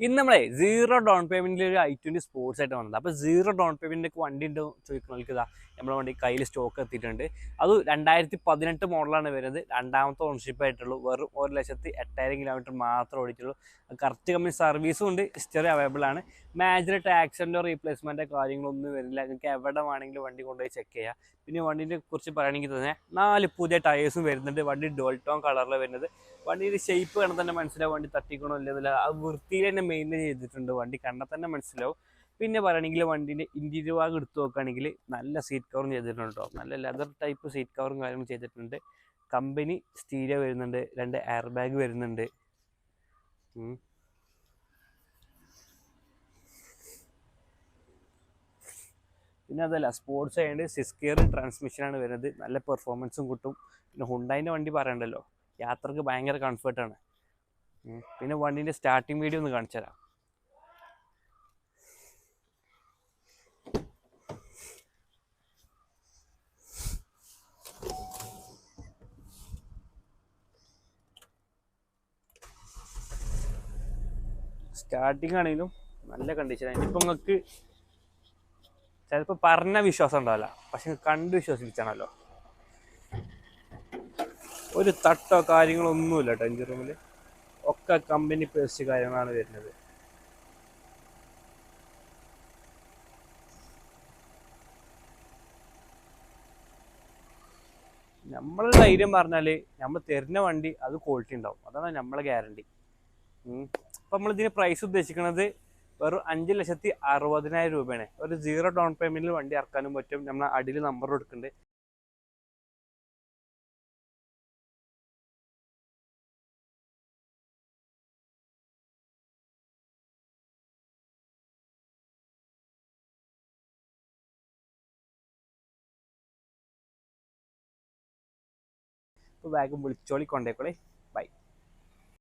ഇന്ന് നമ്മളെ zero down പേയ്മെന്റിൽ ഒരു i20 സ്പോർട്സ് ആയിട്ട് വന്നത്. അപ്പോൾ സീറോ ഡൗൺ പേയ്മെന്റിലേക്ക് വണ്ടി ഉണ്ടോ ചോദിക്കുന്നവർക്ക് ഇതാ നമ്മുടെ വണ്ടി കയ്യിൽ സ്റ്റോക്ക് എത്തിയിട്ടുണ്ട്. അത് 2018 മോഡലാണ് വരുന്നത്. രണ്ടാമത്തെ ഓണർഷിപ്പ് ആയിട്ടുള്ളൂ. വെറും 1,08,000 കിലോമീറ്റർ മാത്രമേ ഓടിച്ചുള്ളൂ. കറക്റ്റ് കമ്പനി സർവീസും ഉണ്ട്, ഹിസ്റ്ററി അവൈലബിൾ ആണ്. മേജറായിട്ട് ആക്സിഡന്റോ റീപ്ലേസ്മെന്റോ കാര്യങ്ങളൊന്നും വരില്ല. നിങ്ങൾക്ക് എവിടെ വേണമെങ്കിലും വണ്ടി കൊണ്ടുപോയി ചെക്ക് ചെയ്യാം. പിന്നെ വണ്ടിനെ കുറിച്ച് പറയുകയാണെങ്കിൽ തന്നെ 4 പുതിയ ടയേഴ്സും വരുന്നുണ്ട്. വണ്ടി ഡുവൽ ടോൺ കളറിലാണ് വരുന്നത്. വണ്ടിയുടെ ഷേപ്പ് കണ്ടാൽ തന്നെ മനസ്സിലാവും വണ്ടി തട്ടിക്കണോ ഇല്ലെന്നില്ല. ആ വൃത്തിയിൽ തന്നെ മെയിൻറ്റെയിൻ ചെയ്തിട്ടുണ്ട്. വണ്ടി കണ്ടാൽ തന്നെ മനസ്സിലാവും. പിന്നെ പറയുകയാണെങ്കിൽ വണ്ടീൻ്റെ ഇൻറ്റീരിയർ ഭാഗം എടുത്ത് നോക്കുകയാണെങ്കിൽ നല്ല സീറ്റ് കവറും ചെയ്തിട്ടുണ്ട് കേട്ടോ. നല്ല ലെതർ ടൈപ്പ് സീറ്റ് കവറും കാര്യങ്ങളും ചെയ്തിട്ടുണ്ട്. കമ്പനി സ്റ്റീരിയോ വരുന്നുണ്ട്, 2 എയർ ബാഗ് വരുന്നുണ്ട്. പിന്നെ അതല്ല, സ്പോർട്സ് ആയതുകൊണ്ട് 6 ഗിയർ ട്രാൻസ്മിഷനാണ് വരുന്നത്. നല്ല പെർഫോമൻസും കിട്ടും. പിന്നെ ഹുണ്ടായിൻ്റെ വണ്ടി പറയണ്ടല്ലോ, യാത്രക്ക് ഭയങ്കര കംഫർട്ടാണ്. പിന്നെ വണ്ടീൻ്റെ സ്റ്റാർട്ടിങ് വീഡിയോ ഒന്ന് കാണിച്ചു തരാം. സ്റ്റാർട്ടിങ് ആണെങ്കിലും നല്ല കണ്ടീഷനാണ്. ഇനിയിപ്പോൾ നിങ്ങൾക്ക് ചിലപ്പോൾ പറഞ്ഞ വിശ്വാസം ഉണ്ടാവില്ല, പക്ഷെ കണ്ട് വിശ്വസിച്ചാണല്ലോ. ഒരു തട്ടോ കാര്യങ്ങളോ ഒന്നുമില്ല കേട്ടോ എഞ്ചിൻ റൂമിൽ. ഒക്കെ കമ്പനി പേസ്റ്റ് കാര്യങ്ങളാണ് വരുന്നത്. നമ്മളെ ധൈര്യം പറഞ്ഞാൽ നമ്മൾ തരുന്ന വണ്ടി അത് ക്വാളിറ്റി ഉണ്ടാവും. അതാണ് നമ്മളെ ഗ്യാരണ്ടി. അപ്പം നമ്മളിതിന് പ്രൈസ് ഉദ്ദേശിക്കുന്നത് വെറും 5,60,000 രൂപയാണ്. ഒരു സീറോ ഡൗൺ പേയ്മെന്റിൽ വണ്ടി ഇറക്കാനും പറ്റും. നമ്മൾ അടിയിൽ നമ്പർ കൊടുക്കുന്നുണ്ട്. ഇപ്പോൾ വേഗം വിളിച്ചോളി, കൊണ്ടേക്കോളേ.